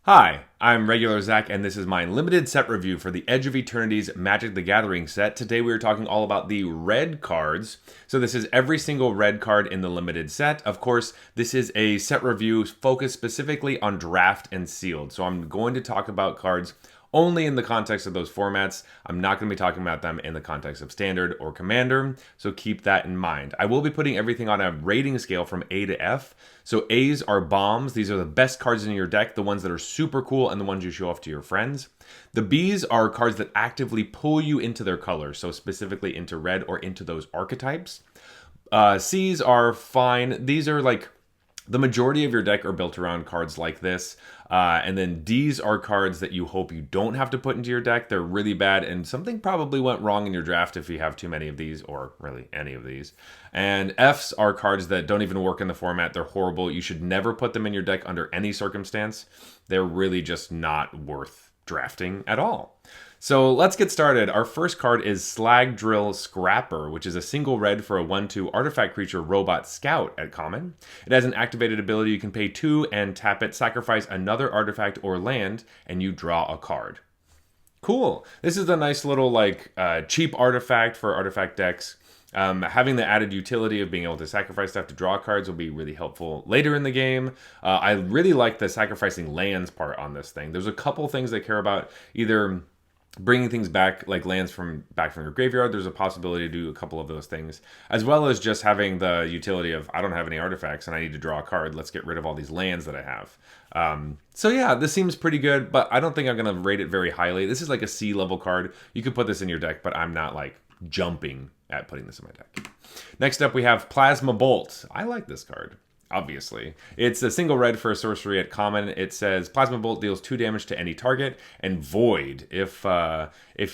Hi, I'm Regular Zach, and this is my limited set review for the Edge of Eternities Magic the Gathering set. Today we are talking all about the red cards. So this is every single red card in the limited set. Of course, this is a set review focused specifically on draft and sealed. So I'm going to talk about cards only in the context of those formats. I'm not going to be talking about them in the context of standard or commander, so keep that in mind. I will be putting everything on a rating scale from A to F. So A's are bombs. These are the best cards in your deck, the ones that are super cool and the ones you show off to your friends. The B's are cards that actively pull you into their colors, so specifically into red or into those archetypes. C's are fine. These are like the majority of your deck are built around cards like this. And then D's are cards that you hope you don't have to put into your deck. They're really bad, and something probably went wrong in your draft if you have too many of these, or really any of these. And F's are cards that don't even work in the format. They're horrible. You should never put them in your deck under any circumstance. They're really just not worth drafting at all. So let's get started. Our first card is Slag Drill Scrapper, which is a single red for a 1/2 artifact creature robot scout at common. It has an activated ability. You can pay 2 and tap it, sacrifice another artifact or land, and you draw a card. Cool. This is a nice little cheap artifact for artifact decks. Having the added utility of being able to sacrifice stuff to draw cards will be really helpful later in the game. I really like the sacrificing lands part on this thing. There's a couple things I care about, either bringing things back, like lands from your graveyard. There's a possibility to do a couple of those things, as well as just having the utility of, I don't have any artifacts and I need to draw a card. Let's get rid of all these lands that I have. So yeah, this seems pretty good, but I don't think I'm going to rate it very highly. This is like a C level card. You could put this in your deck, but I'm not like jumping at putting this in my deck. Next up, we have Plasma Bolt. I like this card. Obviously, it's a single red for a sorcery at common. It says Plasma Bolt deals 2 damage to any target, and Void. If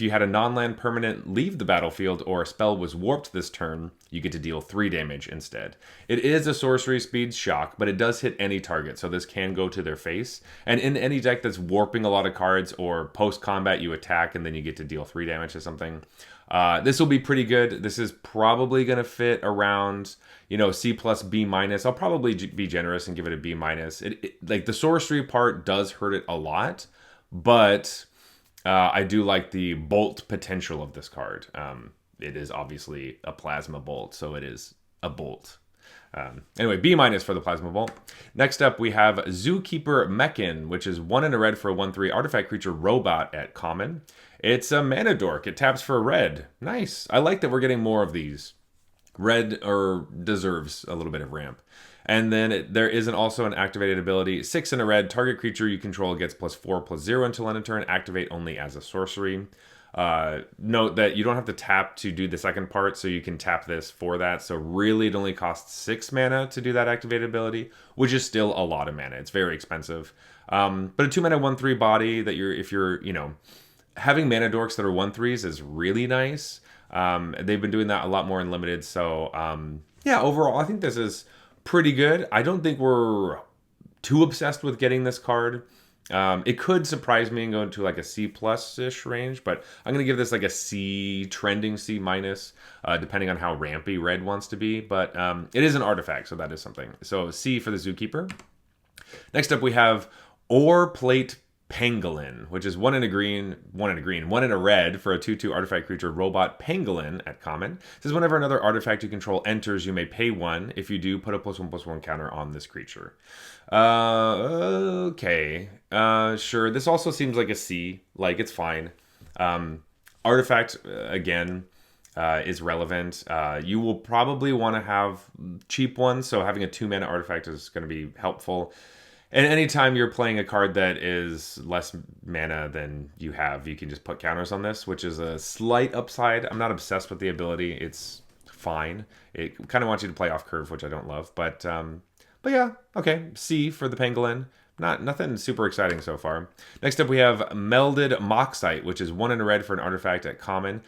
you had a non-land permanent leave the battlefield or a spell was warped this turn, you get to deal 3 damage instead. It is a sorcery speed shock, but it does hit any target, so this can go to their face. And in any deck that's warping a lot of cards, or post-combat you attack and then you get to deal 3 damage to something, this will be pretty good. This is probably going to fit around, C plus B minus. I'll probably be generous and give it a B minus. Like the sorcery part does hurt it a lot, but I do like the bolt potential of this card. It is obviously a plasma bolt, so it is a bolt. Anyway, B minus for the Plasma Bolt. Next up, we have Zookeeper Mechan, which is 1 and a red for a 1/3 artifact creature robot at common. It's a mana dork. It taps for red. Nice. I like that we're getting more of these. Red deserves a little bit of ramp. And then there is also an activated ability. 6 and a red. Target creature you control gets +4/+0 until end of turn. Activate only as a sorcery. Note that you don't have to tap to do the second part, so you can tap this for that. So really it only costs 6 mana to do that activated ability, which is still a lot of mana. It's very expensive. But a 2 mana 1/3 body that if you're having mana dorks that are 1/3s is really nice. They've been doing that a lot more in limited. So yeah, overall I think this is pretty good. I don't think we're too obsessed with getting this card. It could surprise me and go into like a C plus-ish range, but I'm going to give this like a C, trending C minus, depending on how rampy red wants to be. But it is an artifact, so that is something. So C for the Zookeeper. Next up, we have Ore Plate Pangolin, which is 1 in a green, 1 in a red for a 2/2 artifact creature robot Pangolin at common. It says whenever another artifact you control enters, you may pay 1. If you do, put a +1/+1 counter on this creature. Okay. Sure. This also seems like a C. Like, it's fine. Artifact, again, is relevant. You will probably want to have cheap ones, so having a 2 mana artifact is going to be helpful. And anytime you're playing a card that is less mana than you have, you can just put counters on this, which is a slight upside. I'm not obsessed with the ability. It's fine. It kind of wants you to play off curve, which I don't love. But yeah, okay. C for the Pangolin. Nothing super exciting so far. Next up, we have Melded Moxite, which is 1 in a red for an artifact at common.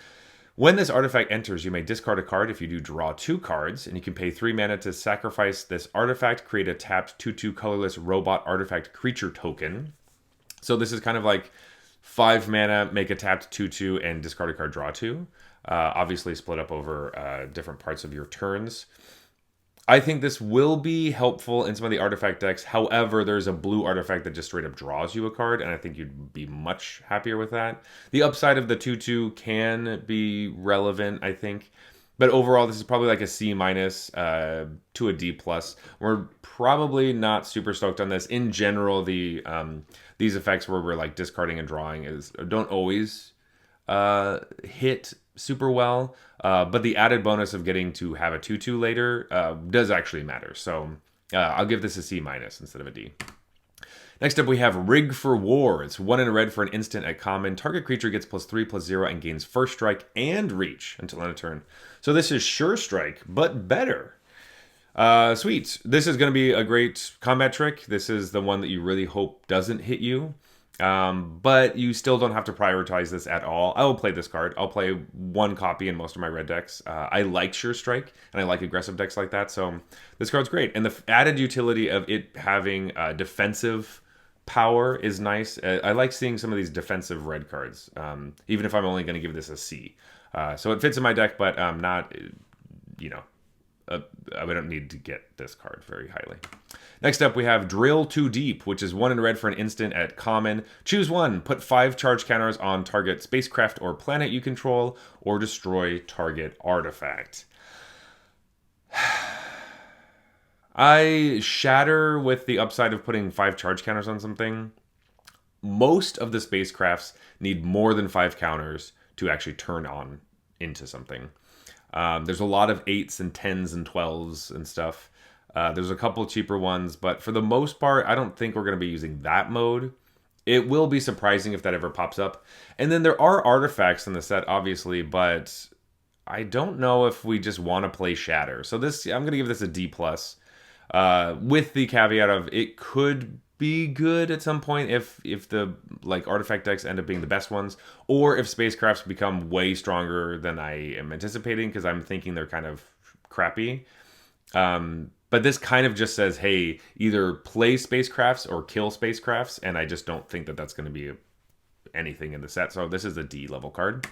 When this artifact enters, you may discard a card. If you do, draw 2 cards, and you can pay 3 mana to sacrifice this artifact, create a tapped 2/2 colorless robot artifact creature token. So this is kind of like 5 mana, make a tapped 2/2, and discard a card, draw 2. Obviously split up over different parts of your turns. I think this will be helpful in some of the artifact decks. However, there's a blue artifact that just straight up draws you a card, and I think you'd be much happier with that. The upside of the 2/2 can be relevant, I think. But overall, this is probably like a C minus to a D plus. We're probably not super stoked on this. In general, these effects where we're like discarding and drawing don't always hit super well, but the added bonus of getting to have a 2/2 later does actually matter. So I'll give this a C minus instead of a D. Next up, we have Rig for War. It's 1 in a red for an instant at common. Target creature gets +3/+0 and gains first strike and reach until end of turn. So this is Sure Strike, but better. Sweet. This is going to be a great combat trick. This is the one that you really hope doesn't hit you. But you still don't have to prioritize this at all. I will play this card. I'll play one copy in most of my red decks. I like Sure Strike, and I like aggressive decks like that, so this card's great. And the added utility of it having defensive power is nice. I like seeing some of these defensive red cards, even if I'm only going to give this a C. So it fits in my deck, but not, you know, I don't need to get this card very highly. Next up, we have Drill Too Deep, which is 1 in red for an instant at common. Choose one. Put 5 charge counters on target spacecraft or planet you control, or destroy target artifact. I shatter with the upside of putting 5 charge counters on something. Most of the spacecrafts need more than 5 counters to actually turn on into something. There's a lot of 8s and 10s and 12s and stuff. There's a couple cheaper ones, but for the most part, I don't think we're going to be using that mode. It will be surprising if that ever pops up. And then there are artifacts in the set, obviously, but I don't know if we just want to play Shatter. So this, I'm going to give this a D+, with the caveat of it could be good at some point if the like artifact decks end up being the best ones, or if spacecrafts become way stronger than I am anticipating, because I'm thinking they're kind of crappy. But this kind of just says, hey, either play spacecrafts or kill spacecrafts, and I just don't think that that's going to be anything in the set. So this is a D level card.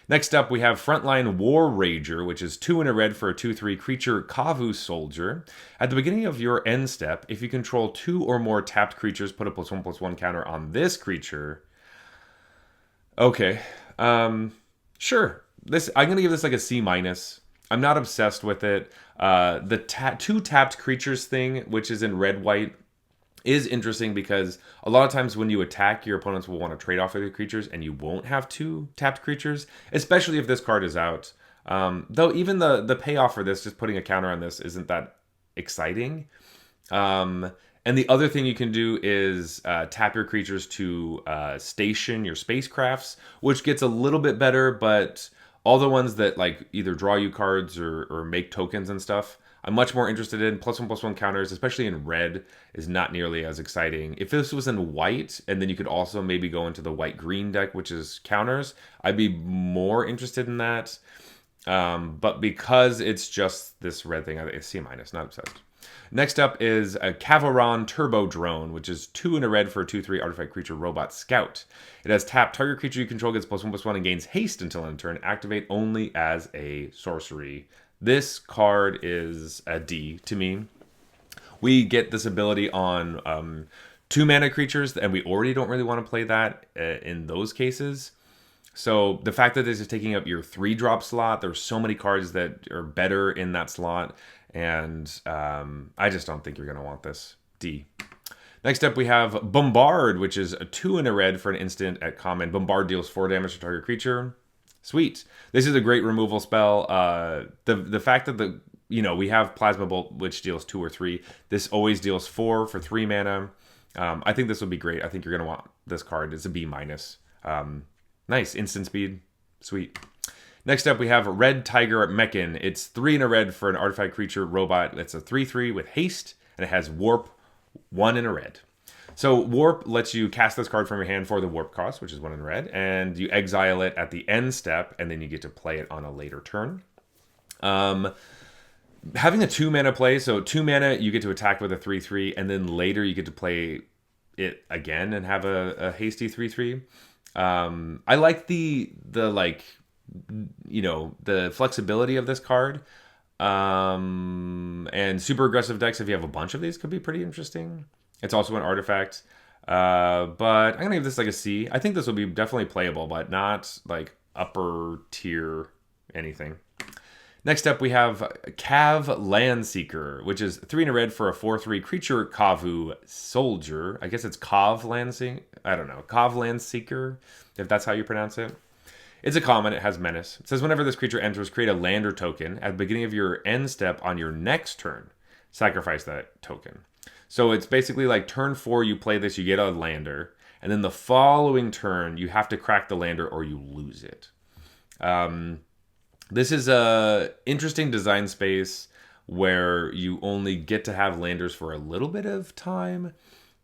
Next up, we have Frontline War Rager, which is 2 in a red for a 2/3 creature Kavu Soldier. At the beginning of your end step, if you control 2 or more tapped creatures, put a +1/+1 counter on this creature. Okay, sure. I'm gonna give this like a C minus. I'm not obsessed with it. The 2 tapped creatures thing, which is in red white, is interesting because a lot of times when you attack, your opponents will want to trade off with your creatures, and you won't have 2 tapped creatures, especially if this card is out. Though even the payoff for this, just putting a counter on this, isn't that exciting. And the other thing you can do is tap your creatures to station your spacecrafts, which gets a little bit better, but all the ones that like either draw you cards or make tokens and stuff, I'm much more interested in. +1/+1 counters, especially in red, is not nearly as exciting. If this was in white, and then you could also maybe go into the white-green deck, which is counters, I'd be more interested in that. But because it's just this red thing, it's C minus, not obsessed. Next up is a Cavaron Turbo Drone, which is 2 in a red for a 2/3 artifact creature robot scout. It has tap. Target creature you control gets +1/+1 and gains haste until end turn. Activate only as a sorcery. This card is a D to me. We get this ability on 2 mana creatures, and we already don't really want to play that in those cases. So the fact that this is taking up your 3-drop slot, there's so many cards that are better in that slot, and I just don't think you're going to want this. D. Next up, we have Bombard, which is a 2 in a red for an instant at common. Bombard deals 4 damage to target creature. Sweet. This is a great removal spell. The fact that we have Plasma Bolt, which deals 2 or 3. This always deals 4 for 3 mana. I think this will be great. I think you're going to want this card. It's a B minus. Nice. Instant speed. Sweet. Next up, we have Red Tiger Mechan. It's 3 in a red for an artifact creature robot. It's a 3/3 with haste, and it has warp, 1 in a red. So warp lets you cast this card from your hand for the warp cost, which is 1 in red, and you exile it at the end step, and then you get to play it on a later turn. Having a 2 mana play, so 2 mana, you get to attack with a 3/3, and then later you get to play it again and have a hasty 3/3. I like the flexibility of this card. And super aggressive decks, if you have a bunch of these, could be pretty interesting. It's also an artifact. But I'm gonna give this like a C. I think this will be definitely playable, but not like upper tier anything. Next up, we have Cav Landseeker, which is 3 in a red for a 4/3 creature Kavu soldier. I guess it's Cav Landseeker. I don't know. Cav Landseeker, if that's how you pronounce it. It's a common. It has menace. It says whenever this creature enters, create a lander token. At the beginning of your end step on your next turn, sacrifice that token. So it's basically like turn 4, you play this, you get a lander. And then the following turn, you have to crack the lander or you lose it. This is a interesting design space where you only get to have landers for a little bit of time.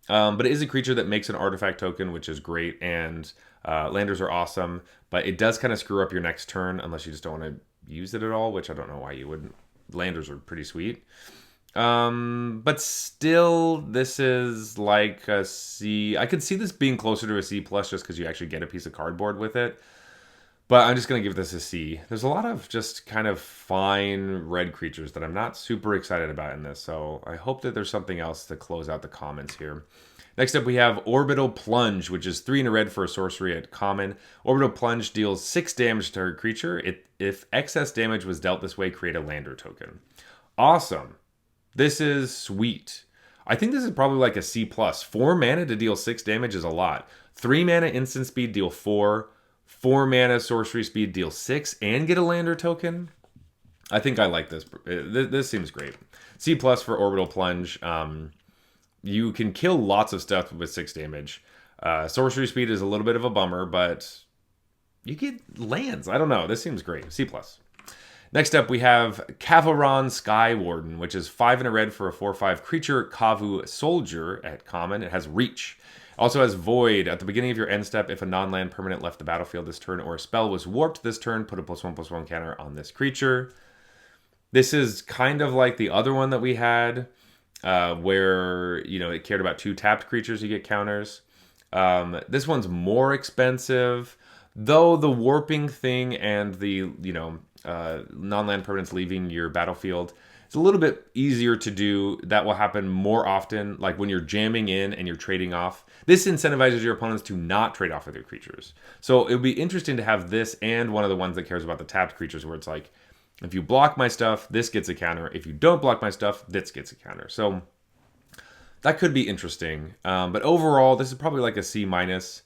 But it is a creature that makes an artifact token, which is great. And landers are awesome. But it does kind of screw up your next turn unless you just don't want to use it at all, which I don't know why you wouldn't. Landers are pretty sweet. But still, this is like a C. I could see this being closer to a C plus just because you actually get a piece of cardboard with it. But I'm just going to give this a C. There's a lot of just kind of fine red creatures that I'm not super excited about in this. So I hope that there's something else to close out the comments here. Next up, we have Orbital Plunge, which is 3 in a red for a sorcery at common. Orbital Plunge deals 6 damage to her creature. If excess damage was dealt this way, create a lander token. Awesome. This is sweet. I think this is probably like a C+. 4 mana to deal 6 damage is a lot. 3 mana instant speed, deal 4. 4 mana sorcery speed, deal 6, and get a lander token. I think I like this. This seems great. C+ for Orbital Plunge. You can kill lots of stuff with 6 damage. Sorcery speed is a little bit of a bummer, but you get lands. I don't know. This seems great. C+. Next up, we have Kavaron Sky Warden, which is 5 in a red for a 4/5 creature Kavu soldier at common. It has reach. Also has Void. At the beginning of your end step, if a non-land permanent left the battlefield this turn or a spell was warped this turn, put a +1/+1 counter on this creature. This is kind of like the other one that we had, where, you know, it cared about 2 tapped creatures, you get counters. This one's more expensive, though the warping thing and the, you know, non-land permanents leaving your battlefield, it's a little bit easier to do. That will happen more often, like when you're jamming in and you're trading off. This incentivizes your opponents to not trade off with your creatures. So it would be interesting to have this and one of the ones that cares about the tapped creatures, where it's like, if you block my stuff, this gets a counter. If you don't block my stuff, this gets a counter. So that could be interesting. But overall, this is probably like a C-. The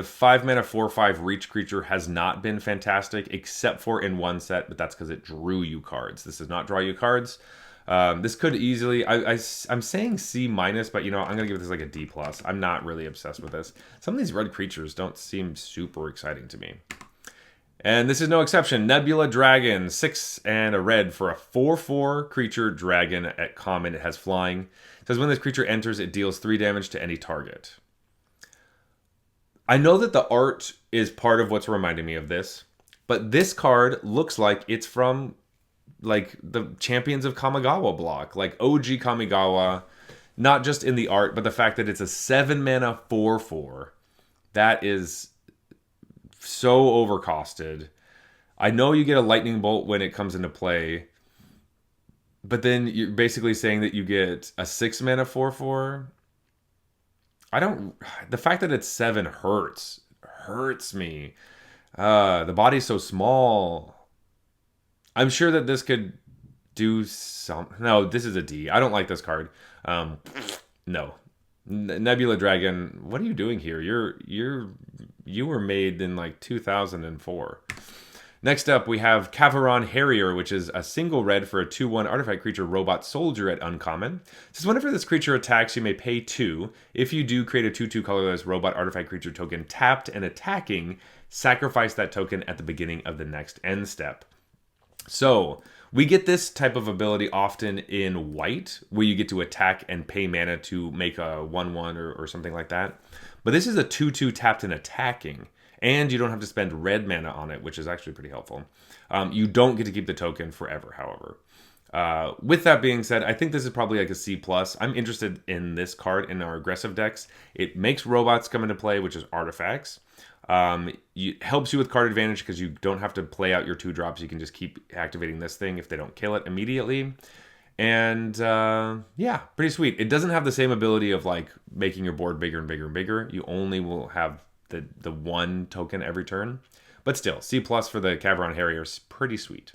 5 mana 4/5 reach creature has not been fantastic, except for in one set, but that's because it drew you cards. This does not draw you cards. This could easily, I'm saying C-, but you know, I'm gonna give this like a D+. I'm not really obsessed with this. Some of these red creatures don't seem super exciting to me. And this is no exception. Nebula Dragon, 6 and a red for a 4/4 creature dragon at common. It has flying. It says when this creature enters, it deals 3 damage to any target. I know that the art is part of what's reminding me of this, but this card looks like it's from like the Champions of Kamigawa block, like OG Kamigawa, not just in the art, but the fact that it's a 7 mana 4/4. That is so overcosted. I know you get a lightning bolt when it comes into play, but then you're basically saying that you get a 6 mana 4/4. The fact that it's 7 hurts me. The body's so small. I'm sure that this could do some. No, this is a D. I don't like this card. No. Nebula Dragon, what are you doing here? You were made in like 2004. Next up, we have Kavaron Harrier, which is a single red for a 2/1 artifact creature robot soldier at uncommon. It says whenever this creature attacks, you may pay 2. If you do, create a 2/2 colorless robot artifact creature token tapped and attacking. Sacrifice that token at the beginning of the next end step. So we get this type of ability often in white, where you get to attack and pay mana to make a 1/1 or something like that. But this is a 2/2 tapped and attacking. And you don't have to spend red mana on it, which is actually pretty helpful. You don't get to keep the token forever, however. With that being said, I think this is probably like a C+. I'm interested in this card in our aggressive decks. It makes robots come into play, which is artifacts. Helps you with card advantage because you don't have to play out your 2 drops. You can just keep activating this thing if they don't kill it immediately. And yeah, pretty sweet. It doesn't have the same ability of like making your board bigger and bigger and bigger. You only will have the 1 token every turn. But still, C+ for the Caveron Harrier is pretty sweet.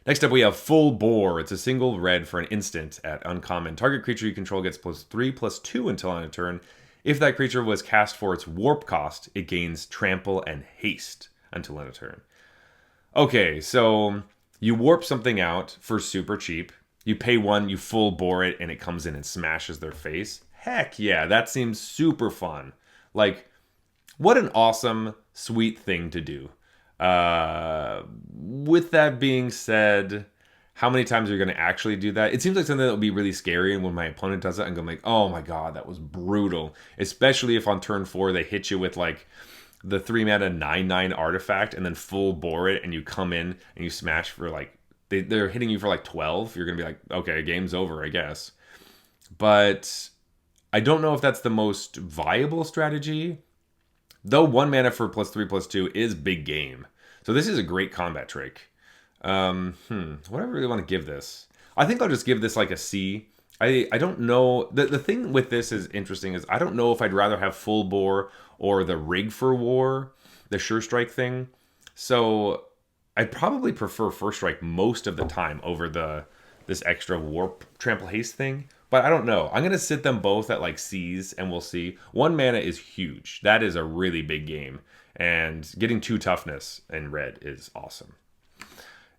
Next up, we have Full Bore. It's a single red for an instant at uncommon. Target creature you control gets +3/+2 until on a turn. If that creature was cast for its warp cost, it gains trample and haste until on a turn. Okay, so you warp something out for super cheap. You pay 1, you full bore it, and it comes in and smashes their face. Heck yeah, that seems super fun. Like, what an awesome, sweet thing to do. With that being said, how many times are you going to actually do that? It seems like something that would be really scary, and when my opponent does it, I'm going like, oh my god, that was brutal. Especially if on turn 4 they hit you with like the 3-mana 9/9 artifact and then full bore it, and you come in and you smash for like, they're hitting you for like 12. You're going to be like, okay, game's over, I guess. But I don't know if that's the most viable strategy. Though 1 mana for +3/+2 is big game. So this is a great combat trick. What do I really want to give this? I think I'll just give this like a C. I don't know. The thing with this is interesting is I don't know if I'd rather have Full Bore or the Rig for War, the Sure Strike thing. So I'd probably prefer First Strike most of the time over this extra Warp Trample Haste thing. But I don't know. I'm going to sit them both at like C's and we'll see. 1 mana is huge. That is a really big game. And getting 2 toughness in red is awesome.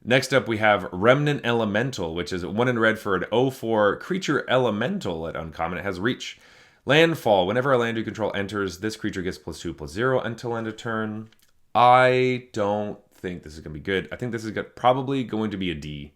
Next up, we have Remnant Elemental, which is 1 in red for an 0/4 creature elemental at uncommon. It has reach. Landfall. Whenever a land you control enters, this creature gets +2/+0 until end of turn. I don't think this is going to be good. I think this is probably going to be a D.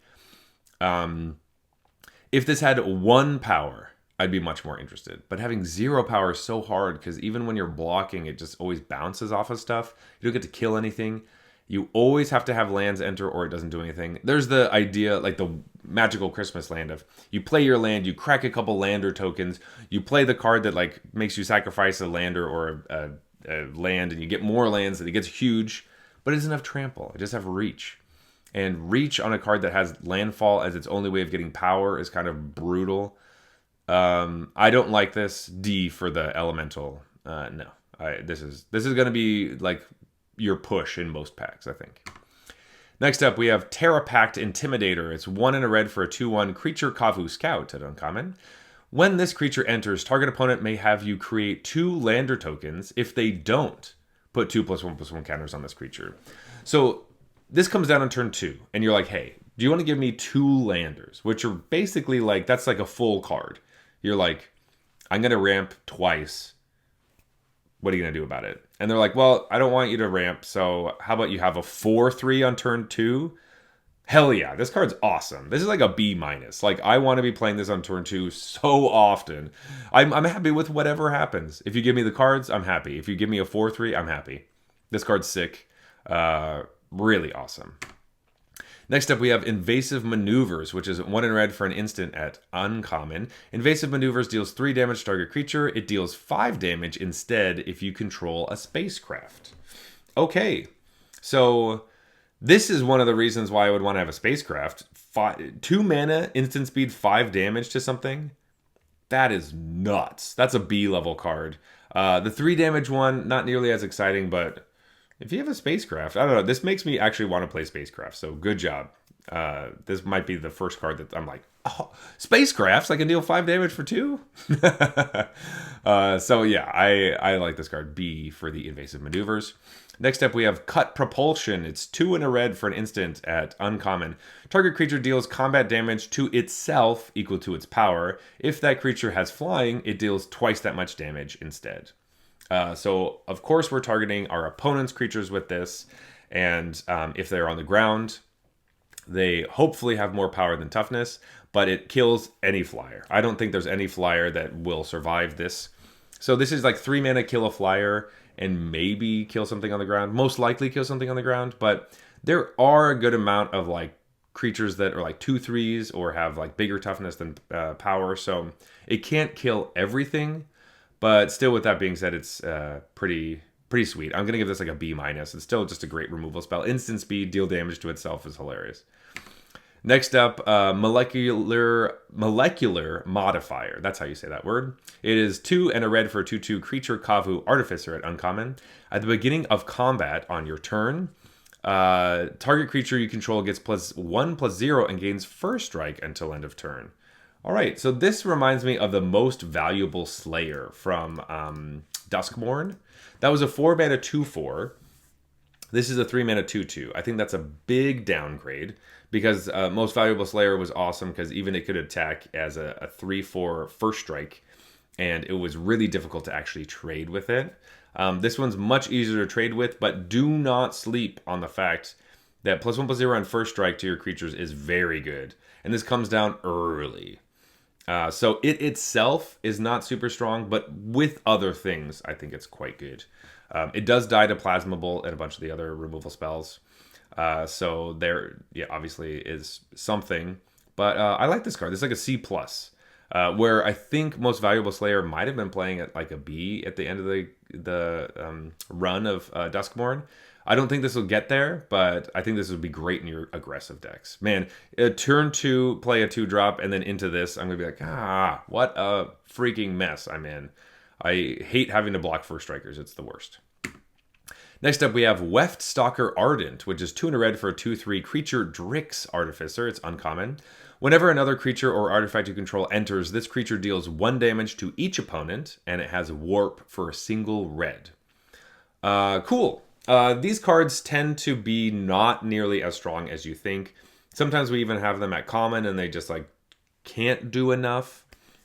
If this had 1 power, I'd be much more interested. But having 0 power is so hard because even when you're blocking, it just always bounces off of stuff. You don't get to kill anything. You always have to have lands enter or it doesn't do anything. There's the idea, like the magical Christmas land of you play your land, you crack a couple lander tokens, you play the card that like makes you sacrifice a lander or a land, and you get more lands, and it gets huge, but it doesn't have trample. It just have reach. And reach on a card that has landfall as its only way of getting power is kind of brutal. I don't like this. D for the elemental. No, this is going to be like your push in most packs, I think. Next up, we have Terra Pact Intimidator. It's 1 in a red for a 2/1 creature Kavu Scout at uncommon. When this creature enters, target opponent may have you create 2 lander tokens. If they don't, put 2+1/+1 counters on this creature. So this comes down on turn 2, and you're like, hey, do you want to give me 2 landers? Which are basically like, that's like a full card. You're like, I'm going to ramp twice. What are you going to do about it? And they're like, well, I don't want you to ramp, so how about you have a 4/3 on turn 2? Hell yeah, this card's awesome. This is like a B-. Like, I want to be playing this on turn 2 so often. I'm happy with whatever happens. If you give me the cards, I'm happy. If you give me a 4/3, I'm happy. This card's sick. Really awesome. Next up, we have Invasive Maneuvers, which is 1 in red for an instant at uncommon. Invasive Maneuvers deals 3 damage to target creature. It deals 5 damage instead if you control a spacecraft. Okay, so this is one of the reasons why I would want to have a spacecraft. 2 mana, instant speed, 5 damage to something. That is nuts. That's a B-level card. The 3 damage one, not nearly as exciting, but if you have a spacecraft, I don't know. This makes me actually want to play spacecraft. So good job. This might be the first card that I'm like, oh, spacecrafts. I can deal 5 damage for 2. So yeah, I like this card. B for the Invasive Maneuvers. Next up, we have Cut Propulsion. It's 2 in a red for an instant at uncommon. Target creature deals combat damage to itself equal to its power. If that creature has flying, it deals twice that much damage instead. So, of course, we're targeting our opponent's creatures with this. And if they're on the ground, they hopefully have more power than toughness, but it kills any flyer. I don't think there's any flyer that will survive this. So this is like 3 mana, kill a flyer, and maybe kill something on the ground. Most likely kill something on the ground, but there are a good amount of like creatures that are like 2/3s or have like bigger toughness than power. So it can't kill everything. But still, with that being said, it's pretty pretty sweet. I'm going to give this like a B minus. It's still just a great removal spell. Instant speed, deal damage to itself is hilarious. Next up, molecular modifier. That's how you say that word. It is 2 and a red for a 2/2 creature Kavu Artificer at uncommon. At the beginning of combat on your turn, target creature you control gets +1/+0 and gains first strike until end of turn. All right, so this reminds me of the most valuable Slayer from Duskmourn. That was a 4-mana 2/4. This is a 3-mana 2/2. I think that's a big downgrade because Most Valuable Slayer was awesome because even it could attack as a 3/4 first strike, and it was really difficult to actually trade with it. This one's much easier to trade with, but do not sleep on the fact that +1/+0 on first strike to your creatures is very good. And this comes down early. So it itself is not super strong, but with other things, I think it's quite good. It does die to Plasma Bolt and a bunch of the other removal spells. So there, yeah, obviously is something. But I like this card. This is like a C+. Where I think Most Valuable Slayer might have been playing at like a B at the end of the run of Duskmourn. I don't think this will get there, but I think this would be great in your aggressive decks. Man, turn 2, play a 2-drop, and then into this, I'm going to be like, what a freaking mess I'm in. I hate having to block first strikers. It's the worst. Next up, we have Weft Stalker Ardent, which is 2 and a red for a 2/3 creature Drix Artificer. It's uncommon. Whenever another creature or artifact you control enters, this creature deals 1 damage to each opponent, and it has Warp for a single red. Cool. These cards tend to be not nearly as strong as you think. Sometimes we even have them at common, and they just like can't do enough.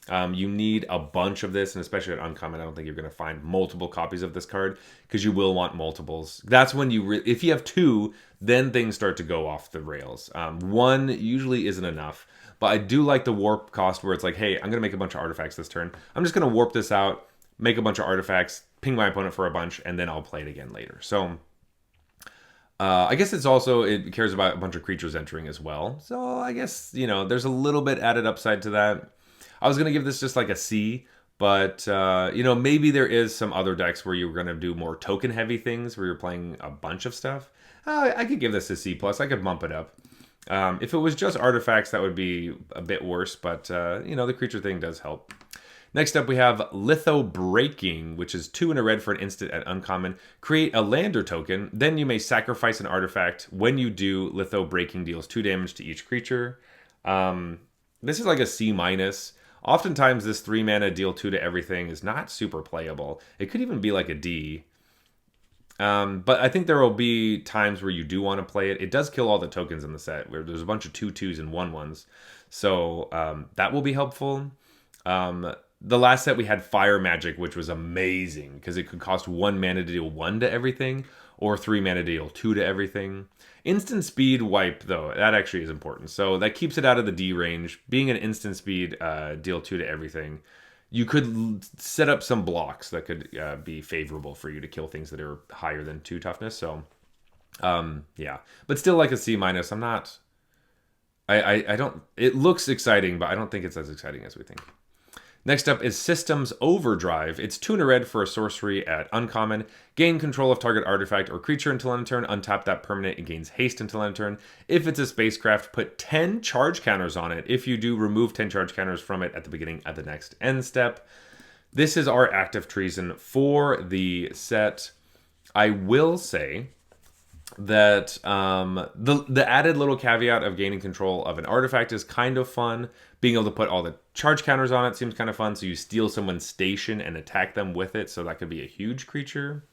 You need a bunch of this, and especially at uncommon, I don't think you're going to find multiple copies of this card because you will want multiples. That's when if you have 2, then things start to go off the rails. 1 usually isn't enough, but I do like the warp cost where it's like, hey, I'm going to make a bunch of artifacts this turn. I'm just going to warp this out, make a bunch of artifacts, ping my opponent for a bunch, and then I'll play it again later. So I guess it cares about a bunch of creatures entering as well. So I guess, there's a little bit added upside to that. I was going to give this just like a C, but, maybe there is some other decks where you're going to do more token-heavy things, where you're playing a bunch of stuff. I could give this a C+. I could bump it up. If it was just artifacts, that would be a bit worse, but, the creature thing does help. Next up, we have Litho Breaking, which is 2 and a red for an instant at uncommon. Create a lander token, then you may sacrifice an artifact. When you do, Litho Breaking deals 2 damage to each creature. This is like a C-. Oftentimes, this 3-mana deal 2 to everything is not super playable. It could even be like a D. But I think there will be times where you do want to play it. It does kill all the tokens in the set, where there's a bunch of 2/2s and 1/1s. So that will be helpful. The last set we had Fire Magic, which was amazing because it could cost 1 mana to deal 1 to everything, or 3 mana to deal 2 to everything. Instant speed wipe, though, that actually is important. So that keeps it out of the D range. Being an instant speed deal 2 to everything, you could set up some blocks that could be favorable for you to kill things that are higher than 2 toughness. So, yeah. But still like a C-. I'm not... I don't... It looks exciting, but I don't think it's as exciting as we think. Next up is Systems Overdrive. It's 2 and a red for a sorcery at uncommon. Gain control of target artifact or creature until end of turn. Untap that permanent and gains haste until end of turn. If it's a spacecraft, put 10 charge counters on it. If you do, remove 10 charge counters from it at the beginning of the next end step. This is our active treason for the set. I will say that the added little caveat of gaining control of an artifact is kind of fun. Being able to put all the charge counters on it seems kind of fun. So you steal someone's station and attack them with it. So that could be a huge creature.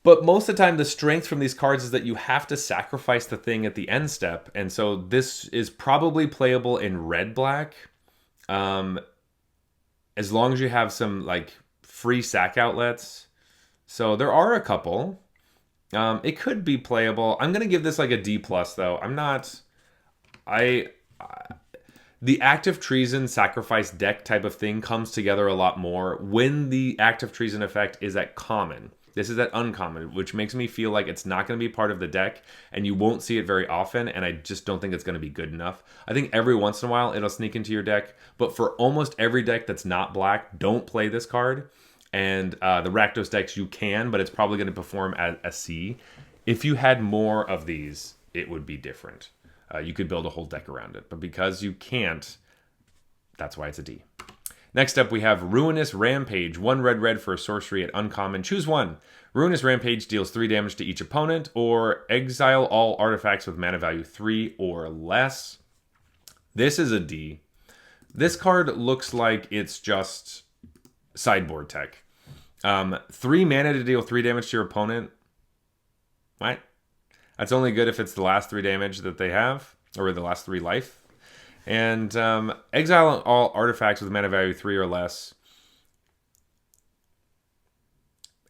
But most of the time, the strength from these cards is that you have to sacrifice the thing at the end step. And so this is probably playable in red-black. As long as you have some like free sack outlets. So there are a couple. It could be playable. I'm going to give this like a D+, though. I'm not... The active treason sacrifice deck type of thing comes together a lot more when the active treason effect is at common. This is at uncommon, which makes me feel like it's not going to be part of the deck, and you won't see it very often, and I just don't think it's going to be good enough. I think every once in a while it'll sneak into your deck, but for almost every deck that's not black, don't play this card. And the Rakdos decks you can, but it's probably going to perform at a C. If you had more of these, it would be different. You could build a whole deck around it. But because you can't, that's why it's a D. Next up, we have Ruinous Rampage. 1 red for a sorcery at uncommon. Choose one. Ruinous Rampage deals 3 damage to each opponent, or exile all artifacts with mana value 3 or less. This is a D. This card looks like it's just sideboard tech. 3 mana to deal 3 damage to your opponent. Right? That's only good if it's the last 3 damage that they have, or the last 3 life. And exile all artifacts with mana value 3 or less.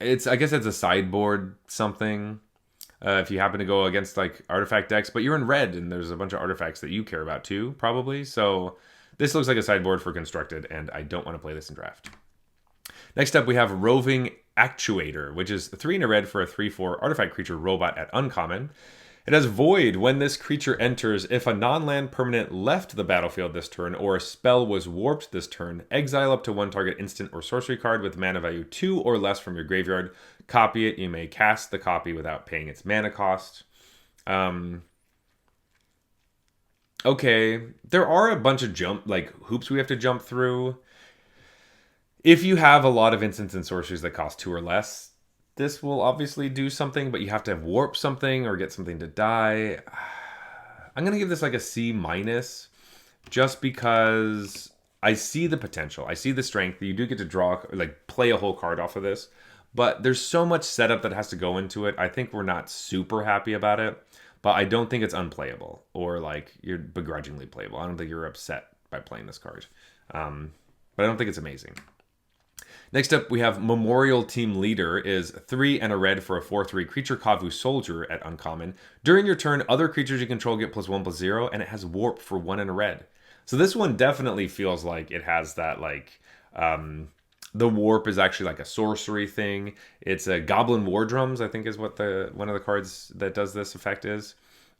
I guess it's a sideboard something. If you happen to go against like artifact decks, but you're in red and there's a bunch of artifacts that you care about too, probably. So this looks like a sideboard for constructed, and I don't want to play this in draft. Next up, we have Roving Actuator, which is 3 in a red for a 3/4 artifact creature robot at uncommon. It has Void. When this creature enters, if a non-land permanent left the battlefield this turn, or a spell was warped this turn, exile up to 1 target instant or sorcery card with mana value 2 or less from your graveyard. Copy it. You may cast the copy without paying its mana cost. Okay, there are a bunch of hoops we have to jump through. If you have a lot of instants and sorceries that cost 2 or less, this will obviously do something, but you have to have warp something or get something to die. I'm going to give this like a C-, just because I see the potential. I see the strength. You do get to draw, play a whole card off of this, but there's so much setup that has to go into it. I think we're not super happy about it, but I don't think it's unplayable or like you're begrudgingly playable. I don't think you're upset by playing this card, but I don't think it's amazing. Next up, we have Memorial Team Leader is 3 and a red for a 4/3 creature Kavu Soldier at uncommon. During your turn, other creatures you control get +1/+0, and it has Warp for 1 and a red. So this one definitely feels like it has that the Warp is actually like a sorcery thing. It's a Goblin War Drums, I think is what one of the cards that does this effect is.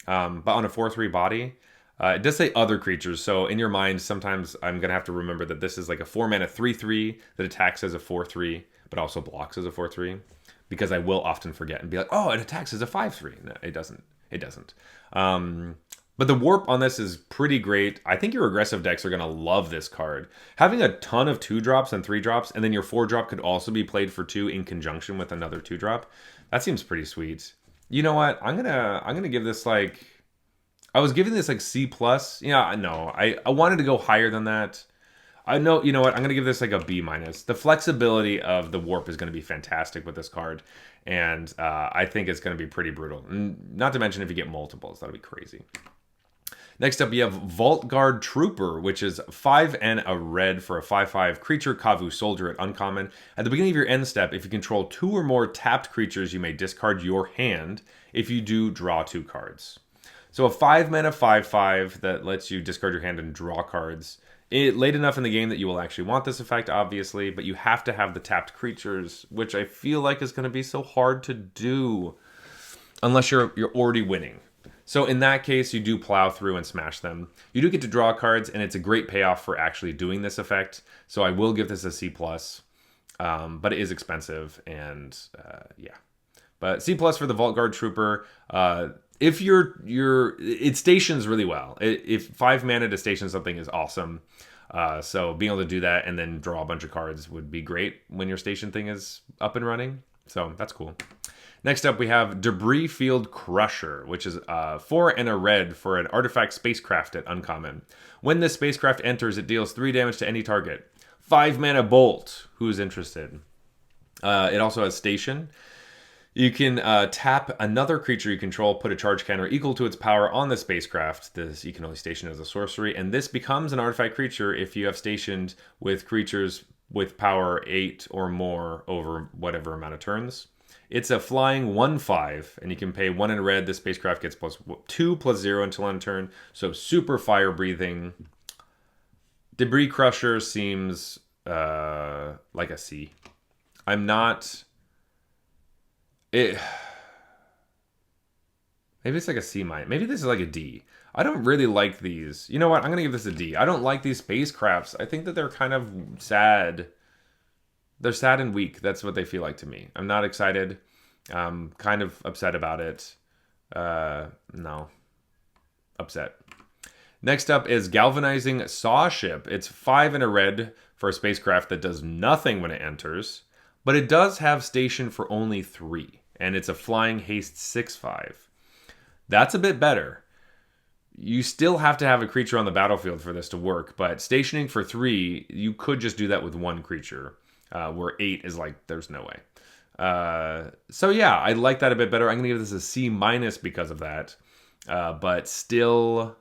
But on a 4/3 body. It does say other creatures, so in your mind, sometimes I'm going to have to remember that this is like a 4 mana 3/3 that attacks as a 4/3, but also blocks as a 4/3, because I will often forget and be like, oh, it attacks as a 5/3. No, it doesn't. It doesn't. But the warp on this is pretty great. I think your aggressive decks are going to love this card. Having a ton of 2-drops and 3-drops, and then your 4-drop could also be played for 2 in conjunction with another 2-drop. That seems pretty sweet. You know what? I'm gonna give this like... I was giving this like C+. Yeah, no, I wanted to go higher than that. I know, you know what? I'm going to give this like a B-. The flexibility of the warp is going to be fantastic with this card. And I think it's going to be pretty brutal. Not to mention if you get multiples, that'll be crazy. Next up, you have Vault Guard Trooper, which is 5 and a red for a 5/5 creature Kavu Soldier at uncommon. At the beginning of your end step, if you control 2 or more tapped creatures, you may discard your hand. If you do, draw 2 cards. So a 5 mana 5/5 that lets you discard your hand and draw cards. Late enough in the game that you will actually want this effect, obviously, but you have to have the tapped creatures, which I feel like is going to be so hard to do unless you're already winning. So in that case, you do plow through and smash them. You do get to draw cards, and it's a great payoff for actually doing this effect. So I will give this a C+, but it is expensive, and yeah. But C+ for the Vault Guard Trooper. If it stations really well. If 5 mana to station something is awesome. So being able to do that and then draw a bunch of cards would be great when your station thing is up and running. So that's cool. Next up, we have Debris Field Crusher, which is 4 and a red for an artifact spacecraft at uncommon. When this spacecraft enters, it deals 3 damage to any target. 5 mana Bolt. Who's interested? It also has station. You can tap another creature you control, put a charge counter equal to its power on the spacecraft. This you can only station as a sorcery, and this becomes an artifact creature if you have stationed with creatures with power 8 or more over whatever amount of turns. It's a flying 1/5, and you can pay 1 in red. This spacecraft gets +2/+0 until end turn, so super fire breathing. Debris Crusher seems like a C. I'm not... Maybe it's like a C-. Maybe this is like a D. I don't really like these. You know what? I'm going to give this a D. I don't like these spacecrafts. I think that they're kind of sad. they're sad and weak. That's what they feel like to me. I'm not excited. I'm kind of upset about it. No. Upset. Next up is Galvanizing Saw Ship. It's 5 in a red for a spacecraft that does nothing when it enters, but it does have station for only 3, and it's a flying haste 6/5. That's a bit better. You still have to have a creature on the battlefield for this to work, but stationing for 3, you could just do that with 1 creature, where 8 is like, there's no way. So yeah, I like that a bit better. I'm going to give this a C- because of that, but still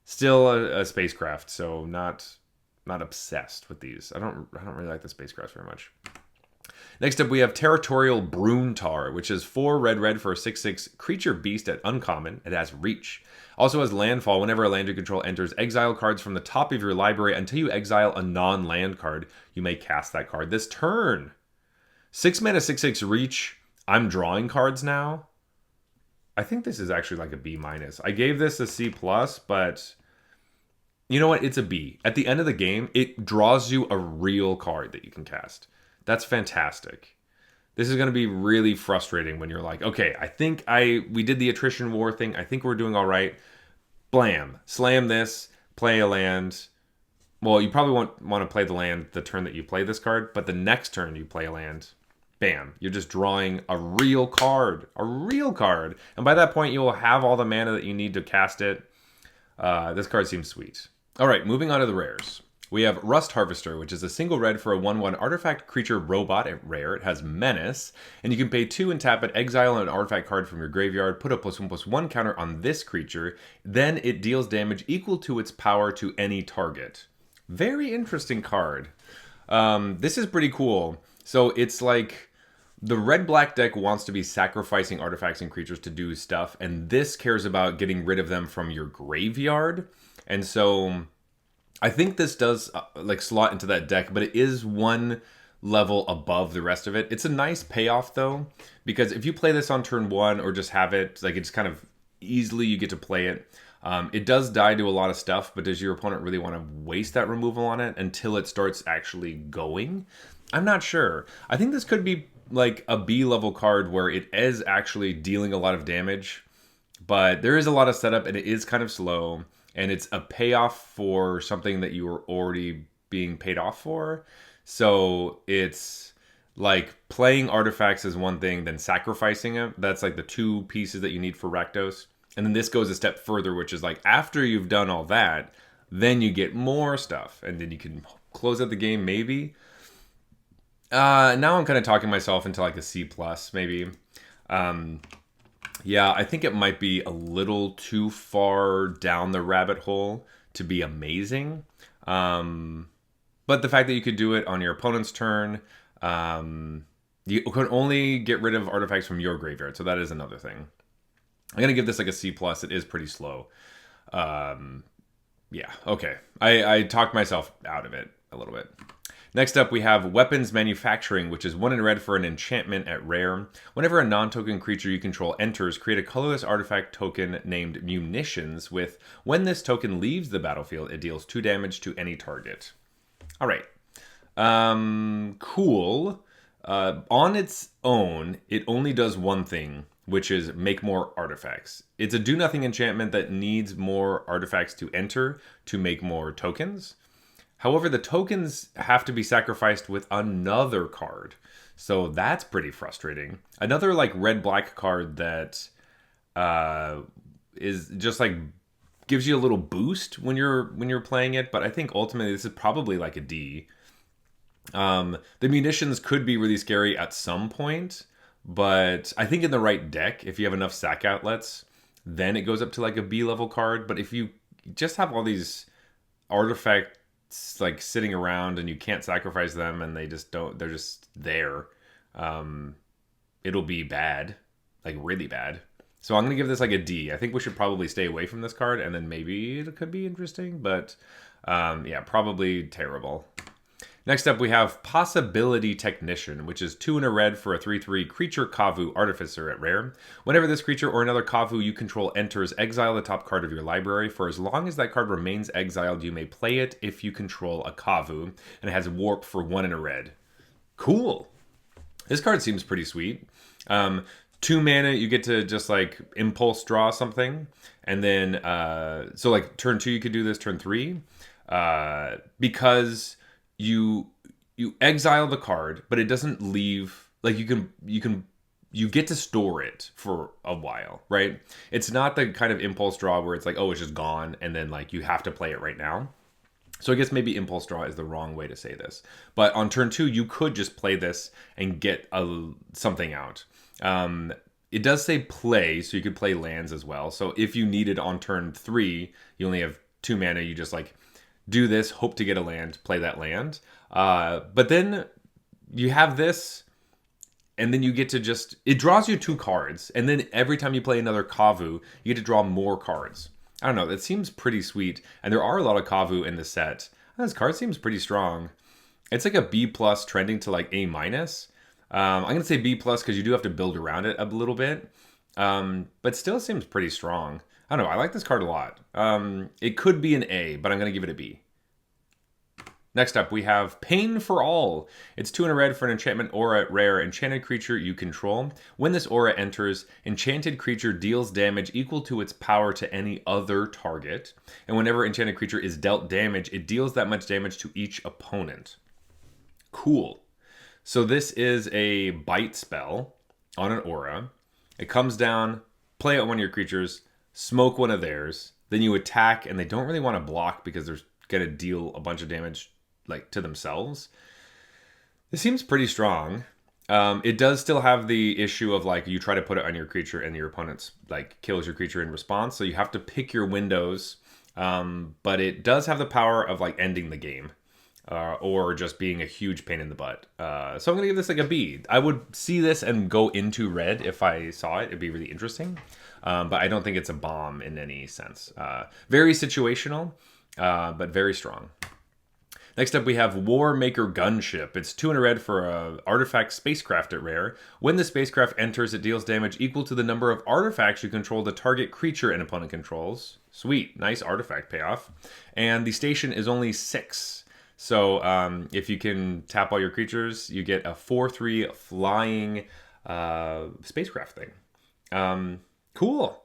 a spacecraft, so not obsessed with these. I don't really like the spacecraft very much. Next up, we have Territorial Bruuntar, which is 4 red for a 6/6 creature beast at uncommon. It has reach. Also has landfall. Whenever a land you control enters, exile cards from the top of your library until you exile a non-land card. You may cast that card this turn. 6 mana 6/6 reach. I'm drawing cards now. I think this is actually like a B-. I gave this a C+, but you know what? It's a B. At the end of the game, it draws you a real card that you can cast. That's fantastic. This is going to be really frustrating when you're like, okay, I think we did the attrition war thing. I think we're doing all right. Blam. Slam this. Play a land. Well, you probably won't want to play the land the turn that you play this card, but the next turn you play a land, bam. You're just drawing a real card. A real card. And by that point, you will have all the mana that you need to cast it. This card seems sweet. All right, moving on to the rares. We have Rust Harvester, which is a single red for a 1/1 artifact creature robot at rare. It has Menace, and you can pay 2 and tap it, exile an artifact card from your graveyard, put a +1/+1 counter on this creature, then it deals damage equal to its power to any target. Very interesting card. This is pretty cool. So it's like the red-black deck wants to be sacrificing artifacts and creatures to do stuff, and this cares about getting rid of them from your graveyard. And so I think this does like slot into that deck, but it is one level above the rest of it. It's a nice payoff though, because if you play this on turn 1 or just have it, like it's kind of easily you get to play it. It does die to a lot of stuff, but does your opponent really want to waste that removal on it until it starts actually going? I'm not sure. I think this could be like a B level card where it is actually dealing a lot of damage, but there is a lot of setup and it is kind of slow. And it's a payoff for something that you were already being paid off for. So it's like playing artifacts is one thing, then sacrificing it. That's like the 2 pieces that you need for Rakdos. And then this goes a step further, which is like after you've done all that, then you get more stuff. And then you can close out the game maybe. Now I'm kind of talking myself into like a C+, maybe. Yeah, I think it might be a little too far down the rabbit hole to be amazing. But the fact that you could do it on your opponent's turn, you can only get rid of artifacts from your graveyard. So that is another thing. I'm going to give this like a C+. It is pretty slow. Yeah, okay. I talked myself out of it a little bit. Next up, we have Weapons Manufacturing, which is 1 in red for an enchantment at rare. Whenever a non-token creature you control enters, create a colorless artifact token named Munitions with, when this token leaves the battlefield, it deals 2 damage to any target. All right. Cool. On its own, it only does one thing, which is make more artifacts. It's a do-nothing enchantment that needs more artifacts to enter to make more tokens. However, the tokens have to be sacrificed with another card. So that's pretty frustrating. Another like red-black card that is just like gives you a little boost when you're playing it, but I think ultimately this is probably like a D. The munitions could be really scary at some point, but I think in the right deck, if you have enough sack outlets, then it goes up to like a B level card. But if you just have all these artifacts like sitting around and you can't sacrifice them and they're just there, it'll be bad, like really bad. So I'm gonna give this like a D. I think we should probably stay away from this card, and then maybe it could be interesting, but yeah, probably terrible. Next up, we have Possibility Technician, which is 2 in a red for a 3/3 creature Kavu Artificer at rare. Whenever this creature or another Kavu you control enters, exile the top card of your library. For as long as that card remains exiled, you may play it if you control a Kavu, and it has Warp for 1 in a red. Cool. This card seems pretty sweet. 2 mana, you get to just like impulse draw something, and then so like turn 2 you could do this, turn 3, because you exile the card, but it doesn't leave. Like you get to store it for a while, right? It's not the kind of impulse draw where it's like, oh, it's just gone, and then like you have to play it right now. So I guess maybe impulse draw is the wrong way to say this. But on turn 2, you could just play this and get something out. It does say play, so you could play lands as well. So if you needed on turn 3, you only have 2 mana, you just like do this, hope to get a land, play that land. But then you have this, and then you get to just... It draws you 2 cards, and then every time you play another Kavu, you get to draw more cards. I don't know, that seems pretty sweet. And there are a lot of Kavu in the set. This card seems pretty strong. It's like a B plus trending to like A minus. I'm going to say B plus because you do have to build around it a little bit. But still seems pretty strong. I don't know, I like this card a lot. It could be an A, but I'm going to give it a B. Next up, we have Pain for All. It's 2 and a red for an enchantment aura rare enchanted creature you control. When this aura enters, enchanted creature deals damage equal to its power to any other target. And whenever enchanted creature is dealt damage, it deals that much damage to each opponent. Cool. So this is a bite spell on an aura. It comes down, play it on one of your creatures, smoke one of theirs, then you attack, and they don't really want to block because they're going to deal a bunch of damage like to themselves. This seems pretty strong. It does still have the issue of like you try to put it on your creature and your opponent's like kills your creature in response, so you have to pick your windows. But it does have the power of like ending the game, or just being a huge pain in the butt. So I'm gonna give this like a B. I would see this and go into red if I saw it. It'd be really interesting, but I don't think it's a bomb in any sense. Very situational, but very strong. Next up, we have War Maker Gunship. It's 2 and a red for a artifact spacecraft at rare. When the spacecraft enters, it deals damage equal to the number of artifacts you control the target creature an opponent controls. Sweet, nice artifact payoff. And the station is only 6. So if you can tap all your creatures, you get a 4/3 flying spacecraft thing. Cool.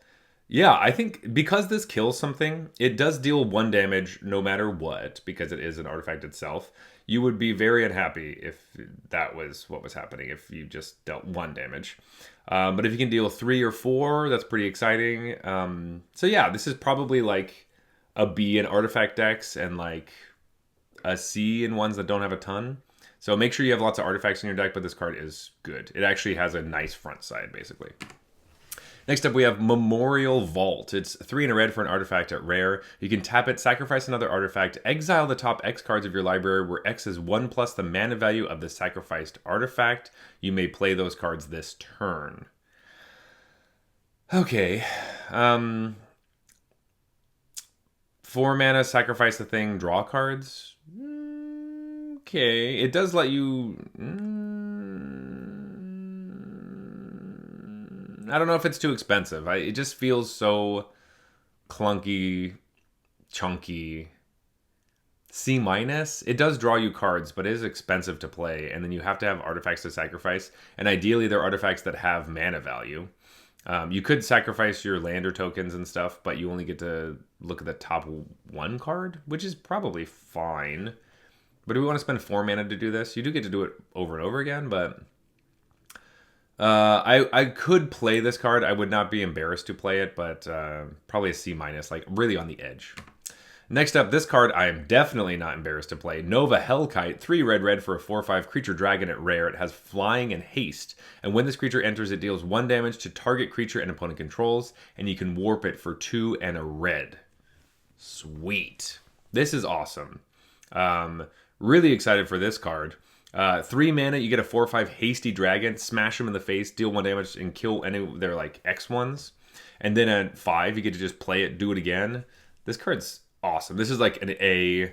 Yeah, I think because this kills something, it does deal 1 damage no matter what, because it is an artifact itself. You would be very unhappy if that was what was happening, if you just dealt 1 damage. But if you can deal 3 or 4, that's pretty exciting. So yeah, this is probably like a B in artifact decks and like a C in ones that don't have a ton. So make sure you have lots of artifacts in your deck, but this card is good. It actually has a nice front side, basically. Next up, we have Memorial Vault. It's 3 and a red for an artifact at rare. You can tap it, sacrifice another artifact, exile the top X cards of your library, where X is 1 plus the mana value of the sacrificed artifact. You may play those cards this turn. Okay. 4 mana, sacrifice the thing, draw cards. Okay. It does let you... I don't know if it's too expensive. It just feels so clunky, chunky. C minus. It does draw you cards, but it is expensive to play, and then you have to have artifacts to sacrifice, and ideally they're artifacts that have mana value. You could sacrifice your land or tokens and stuff, but you only get to look at the top 1 card, which is probably fine. But do we want to spend 4 mana to do this? You do get to do it over and over again, but... I could play this card. I would not be embarrassed to play it, but probably a C minus, like really on the edge. Next up, this card I am definitely not embarrassed to play. Nova Hellkite, 3 red for a 4/5 creature dragon at rare. It has flying and haste, and when this creature enters, it deals 1 damage to target creature an opponent controls, and you can warp it for 2 and a red. Sweet. This is awesome. Really excited for this card. 3 mana, you get a 4/5 hasty dragon, smash them in the face, deal 1 damage, and kill any of their like X ones. And then at 5, you get to just play it, do it again. This card's awesome. This is like an A.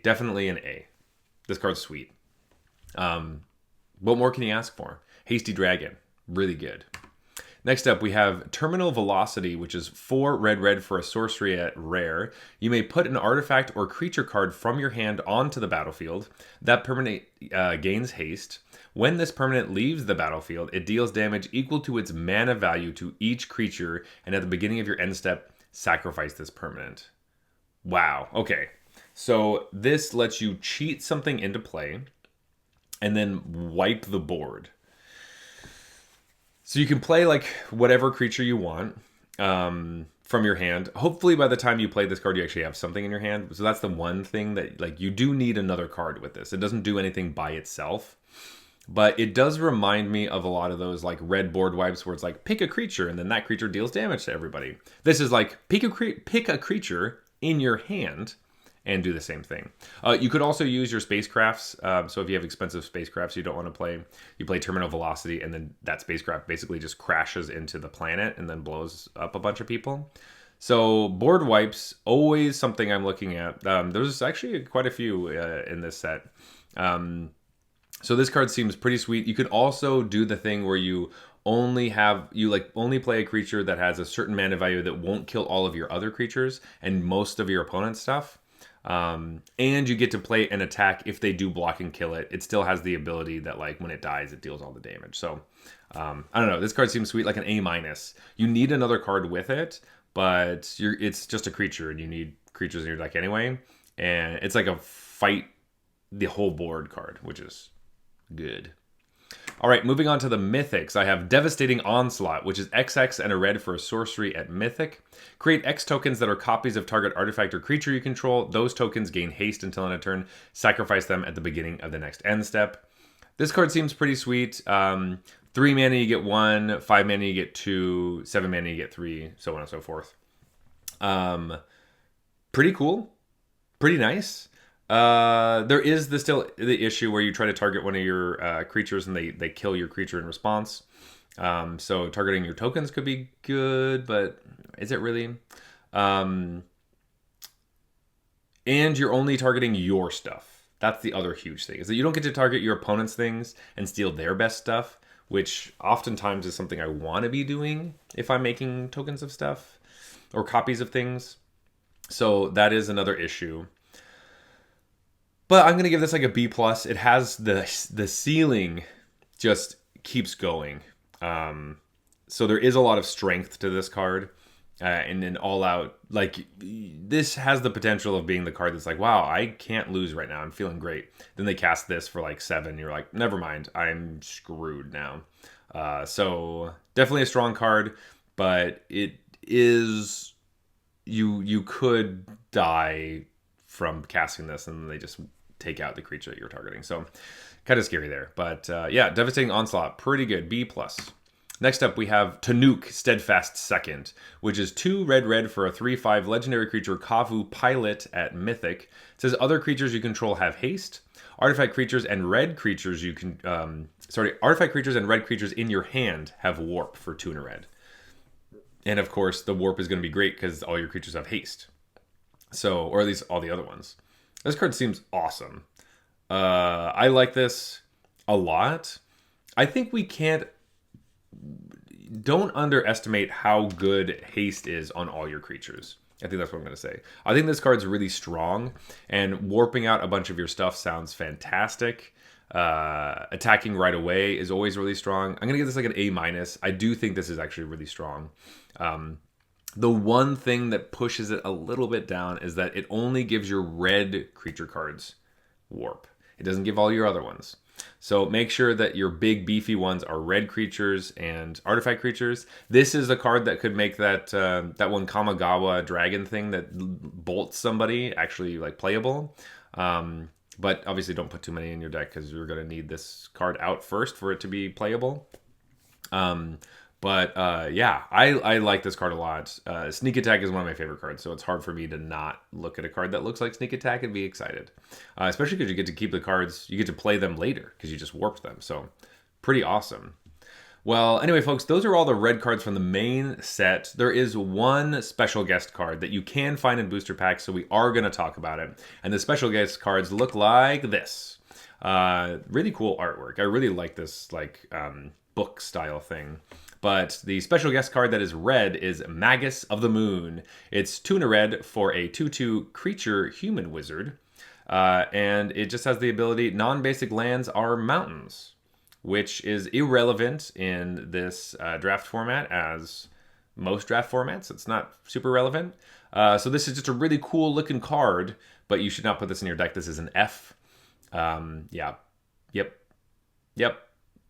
Definitely an A. This card's sweet. What more can you ask for? Hasty dragon, really good. Next up, we have Terminal Velocity, which is 4 red for a sorcery at rare. You may put an artifact or creature card from your hand onto the battlefield. That permanent gains haste. When this permanent leaves the battlefield, it deals damage equal to its mana value to each creature, and at the beginning of your end step, sacrifice this permanent. Wow, okay. So this lets you cheat something into play and then wipe the board. So you can play like whatever creature you want from your hand. Hopefully by the time you play this card, you actually have something in your hand. So that's the one thing that like you do need another card with this. It doesn't do anything by itself. But it does remind me of a lot of those like red board wipes where it's like pick a creature and then that creature deals damage to everybody. This is like pick a creature in your hand and do the same thing. You could also use your spacecrafts. So if you have expensive spacecrafts you don't want to play, you play Terminal Velocity, and then that spacecraft basically just crashes into the planet and then blows up a bunch of people. So board wipes, always something I'm looking at. There's actually quite a few in this set. So this card seems pretty sweet. You could also do the thing where you only play a creature that has a certain mana value that won't kill all of your other creatures and most of your opponent's stuff. And you get to play an attack if they do block and kill it. It still has the ability that like when it dies, it deals all the damage. So I don't know. This card seems sweet, like an A-. You need another card with it, but it's just a creature and you need creatures in your deck anyway. And it's like a fight the whole board card, which is good. All right, moving on to the Mythics. I have Devastating Onslaught, which is XX and a red for a sorcery at Mythic. Create X tokens that are copies of target artifact or creature you control. Those tokens gain haste until end of turn. Sacrifice them at the beginning of the next end step. This card seems pretty sweet. 3 mana you get 1, 5 mana you get 2, 7 mana you get 3, so on and so forth. Pretty cool. Pretty nice. There is still the issue where you try to target one of your creatures and they kill your creature in response. So targeting your tokens could be good, but is it really? And you're only targeting your stuff. That's the other huge thing, is that you don't get to target your opponent's things and steal their best stuff, which oftentimes is something I want to be doing if I'm making tokens of stuff or copies of things. So that is another issue. But I'm going to give this like a B+. It has the ceiling just keeps going. So there is a lot of strength to this card. And an all-out, like, this has the potential of being the card that's like, wow, I can't lose right now. I'm feeling great. Then they cast this for like 7. You're like, never mind. I'm screwed now. So definitely a strong card. But it is... You could die from casting this and they just take out the creature that you're targeting. So kind of scary there. But yeah, Devastating Onslaught, pretty good. B+. Next up, we have Tanuk, Steadfast Second, which is 2 red for a 3/5 legendary creature, Kavu Pilot at Mythic. It says other creatures you control have haste. Artifact creatures and red creatures artifact creatures and red creatures in your hand have warp for 2 and a red. And of course, the warp is going to be great because all your creatures have haste. So, or at least all the other ones. This card seems awesome. I like this a lot. I think don't underestimate how good haste is on all your creatures. I think that's what I'm going to say. I think this card's really strong, and warping out a bunch of your stuff sounds fantastic. Attacking right away is always really strong. I'm going to give this like an A-. I do think this is actually really strong. The one thing that pushes it a little bit down is that it only gives your red creature cards warp. It doesn't give all your other ones. So make sure that your big beefy ones are red creatures and artifact creatures. This is a card that could make that one Kamigawa dragon thing that bolts somebody actually like playable. But obviously don't put too many in your deck because you're going to need this card out first for it to be playable. But yeah, I like this card a lot. Sneak Attack is one of my favorite cards, so it's hard for me to not look at a card that looks like Sneak Attack and be excited. Especially because you get to keep the cards, you get to play them later because you just warped them. So pretty awesome. Well, anyway, folks, those are all the red cards from the main set. There is one special guest card that you can find in booster packs, so we are going to talk about it. And the special guest cards look like this. Really cool artwork. I really like this like book style thing. But the special guest card that is red is Magus of the Moon. It's 2 and a red for a 2/2 creature human wizard. And it just has the ability, non-basic lands are mountains, which is irrelevant in this draft format as most draft formats. It's not super relevant. So this is just a really cool looking card, but you should not put this in your deck. This is an F. Yeah. Yep.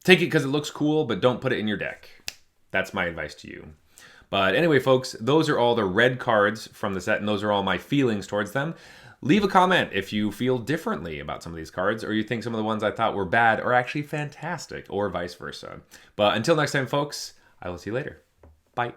Take it because it looks cool, but don't put it in your deck. That's my advice to you. But anyway, folks, those are all the red cards from the set, and those are all my feelings towards them. Leave a comment if you feel differently about some of these cards, or you think some of the ones I thought were bad are actually fantastic, or vice versa. But until next time, folks, I will see you later. Bye.